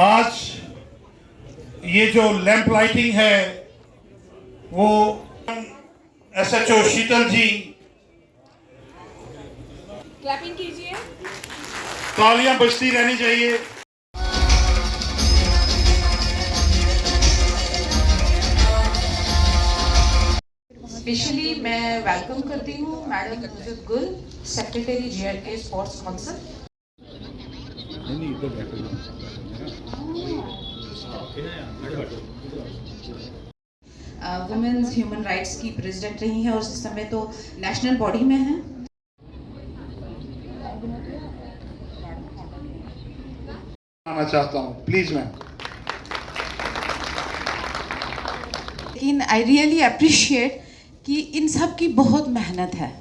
आज ये जो लैंप लाइटिंग है वो एसएचओ शीतल जी, क्लैपिंग कीजिए, तालियां बजती रहनी चाहिए। स्पेशली मैं वेलकम करती हूँ madam Nuzhat Gul, secretary JRK sports council. Women's human rights की प्रेसिडेंट रही हैं और इस समय तो नेशनल बॉडी में हैं। आना चाहता हूँ, प्लीज मैम। लेकिन आई रियली अप्रिशिएट कि इन सब की बहुत मेहनत है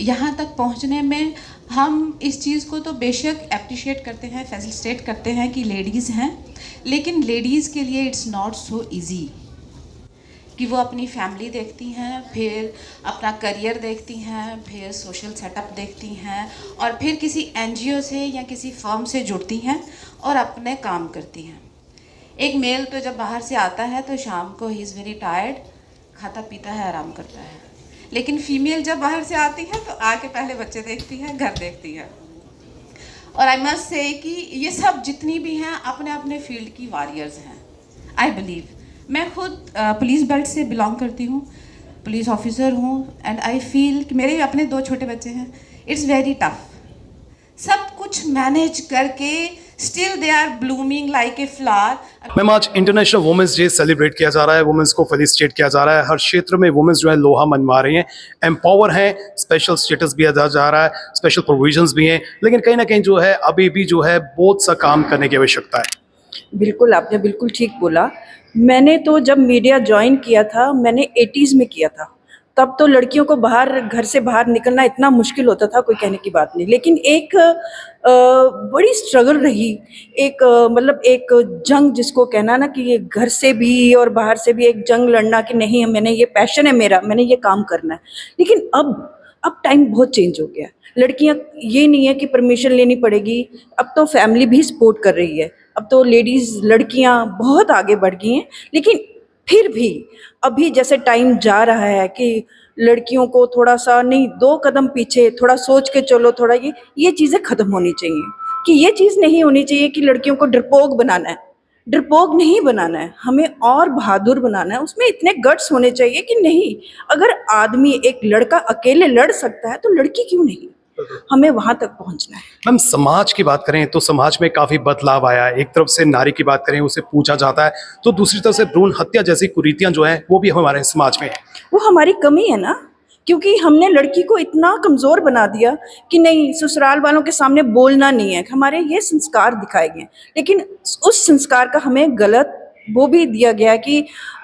यहाँ तक पहुँचने में। हम इस चीज़ को तो बेशक अप्रिशिएट करते हैं, फैसिलिटेट करते हैं कि लेडीज़ हैं, लेकिन लेडीज़ के लिए इट्स नॉट सो इजी कि वो अपनी फैमिली देखती हैं, फिर अपना करियर देखती हैं, फिर सोशल सेटअप देखती हैं और फिर किसी NGO से या किसी फर्म से जुड़ती हैं और अपने काम करती हैं। एक मेल तो जब बाहर से आता है तो शाम को ही इज़ वेरी टायर्ड, खाता पीता है, आराम करता है। लेकिन फीमेल जब बाहर से आती है तो आके पहले बच्चे देखती है, घर देखती है। और आई मस्ट से कि ये सब जितनी भी हैं अपने अपने फील्ड की वॉरियर्स हैं। आई बिलीव, मैं खुद पुलिस बेल्ट से बिलोंग करती हूँ, पुलिस ऑफिसर हूँ, एंड आई फील कि मेरे अपने 2 छोटे बच्चे हैं। इट्स वेरी टफ सब कुछ मैनेज करके still they are blooming like a flower. Ma'am, आज इंटरनेशनल वुमेंस डे सेलिब्रेट किया जा रहा है, वुमेंस को फेलिसिटेट किया जा रहा है। हर क्षेत्र में वुमेंस जो है लोहा मनवा रही हैं, एम्पावर हैं, स्पेशल स्टेटस भी दिया जा रहा है, स्पेशल प्रोविजंस भी हैं, लेकिन कहीं ना कहीं जो है अभी भी जो है बहुत सा काम करने की आवश्यकता है। बिल्कुल, आपने बिल्कुल ठीक बोला। मैंने तो जब मीडिया ज्वाइन किया था, मैंने 80s में किया था। तब तो लड़कियों को घर से बाहर निकलना इतना मुश्किल होता था, कोई कहने की बात नहीं। लेकिन एक बड़ी स्ट्रगल रही, मतलब एक जंग जिसको कहना ना कि ये घर से भी और बाहर से भी एक जंग लड़ना कि नहीं, मैंने ये पैशन है मेरा, मैंने ये काम करना है। लेकिन अब टाइम बहुत चेंज हो गया। लड़कियां, ये नहीं है कि परमिशन लेनी पड़ेगी, अब तो फैमिली भी सपोर्ट कर रही है। अब तो लड़कियां बहुत आगे बढ़ गई हैं। लेकिन फिर भी अभी जैसे टाइम जा रहा है कि लड़कियों को थोड़ा सा नहीं, 2 कदम पीछे, थोड़ा सोच के चलो, थोड़ा ये चीज़ें ख़त्म होनी चाहिए। कि ये चीज़ नहीं होनी चाहिए कि लड़कियों को डरपोक बनाना है। डरपोक नहीं बनाना है, हमें और बहादुर बनाना है। उसमें इतने गट्स होने चाहिए कि नहीं, अगर आदमी, एक लड़का अकेले लड़ सकता है तो लड़की क्यों नहीं। हमें वहां तक पहुंचना है। मैम, समाज की बात करें तो समाज में काफी बदलाव आया है। एक तरफ से नारी की बात करें, उसे पूछा जाता है, तो दूसरी तरफ से भ्रूण हत्या जैसी कुरीतियां जो हैं वो भी हमारे समाज में है। वो हमारी कमी है ना, क्योंकि हमने लड़की को इतना कमज़ोर बना दिया कि नहीं, ससुराल वालों के सामने बोलना नहीं है। हमारे ये संस्कार दिखाए गए, लेकिन उस संस्कार का हमें गलत वो भी दिया गया कि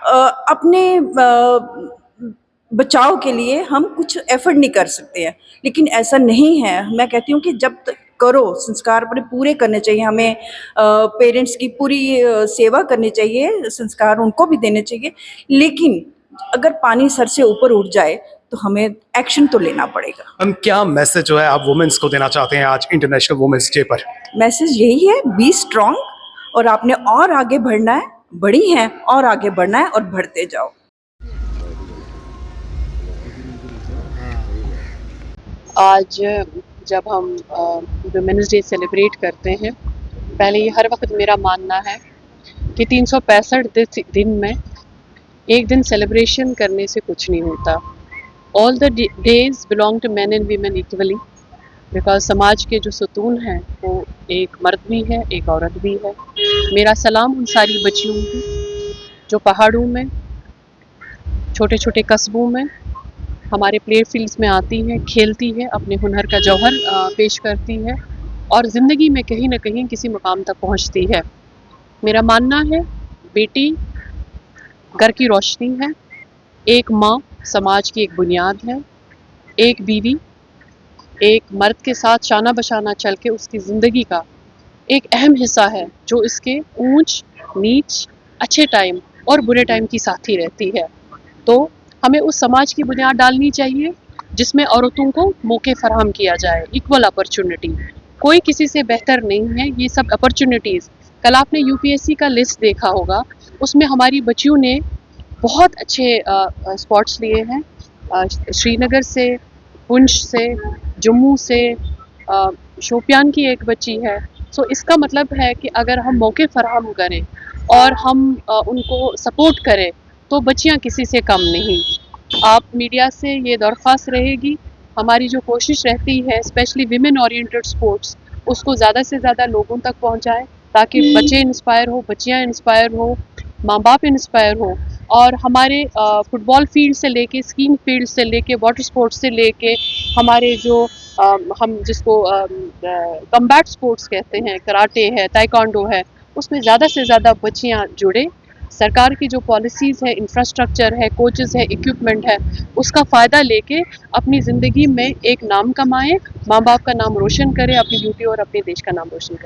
अपने बचाव के लिए हम कुछ एफर्ट नहीं कर सकते हैं। लेकिन ऐसा नहीं है। मैं कहती हूँ कि जब तक करो, संस्कार पूरे करने चाहिए हमें। पेरेंट्स की पूरी सेवा करनी चाहिए, संस्कार उनको भी देने चाहिए। लेकिन अगर पानी सर से ऊपर उठ जाए तो हमें एक्शन तो लेना पड़ेगा। हम क्या मैसेज जो है आप वुमेन्स को देना चाहते हैं आज इंटरनेशनल वुमेन्स डे पर? मैसेज यही है, बी स्ट्रांग, और आपने और आगे बढ़ना है, बड़ी हैं और आगे बढ़ना है और बढ़ते जाओ। आज जब हम वुमेन्स डे सेलिब्रेट करते हैं, पहले ये हर वक्त मेरा मानना है कि 365 दिन में एक दिन सेलिब्रेशन करने से कुछ नहीं होता। All the days belong to man and women equally, because समाज के जो सुतून हैं वो एक मर्द भी है, एक औरत भी है। मेरा सलाम उन सारी बच्चियों को जो पहाड़ों में, छोटे छोटे कस्बों में, हमारे प्ले फील्ड्स में आती हैं, खेलती है, अपने हुनर का जौहर पेश करती है और ज़िंदगी में कहीं ना कहीं किसी मुकाम तक पहुंचती है। मेरा मानना है बेटी घर की रोशनी है, एक माँ समाज की एक बुनियाद है, एक बीवी एक मर्द के साथ शाना बशाना चल के उसकी ज़िंदगी का एक अहम हिस्सा है, जो इसके ऊंच नीच, अच्छे टाइम और बुरे टाइम की साथी रहती है। तो हमें उस समाज की बुनियाद डालनी चाहिए जिसमें औरतों को मौके फराहम किया जाए, इक्वल अपॉर्चुनिटी। कोई किसी से बेहतर नहीं है, ये सब अपॉर्चुनिटीज़। कल आपने यूपीएससी का लिस्ट देखा होगा, उसमें हमारी बच्चियों ने बहुत अच्छे स्पॉट्स लिए हैं, श्रीनगर से, पुंछ से, जम्मू से, शोपियान की एक बच्ची है। सो इसका मतलब है कि अगर हम मौके फराहम करें और हम उनको सपोर्ट करें तो बच्चियां किसी से कम नहीं। आप मीडिया से ये दरख्वास्त रहेगी, हमारी जो कोशिश रहती है स्पेशली विमेन ओरिएंटेड स्पोर्ट्स, उसको ज़्यादा से ज़्यादा लोगों तक पहुंचाएं ताकि बच्चे इंस्पायर हो, बच्चियां इंस्पायर हो, माँ बाप इंस्पायर हो। और हमारे फुटबॉल फील्ड से लेके, स्कीइंग फील्ड से लेके, वाटर स्पोर्ट्स से लेके, हमारे जो हम जिसको कम्बैट स्पोर्ट्स कहते हैं, कराटे है, ताइक्वांडो है, उसमें ज़्यादा से ज़्यादा बच्चियां जुड़े। सरकार की जो पॉलिसीज़ है, इंफ्रास्ट्रक्चर है, कोचेस है, इक्विपमेंट है, उसका फ़ायदा लेके अपनी ज़िंदगी में एक नाम कमाएं, माँ बाप का नाम रोशन करें, अपनी ड्यूटी और अपने देश का नाम रोशन करें।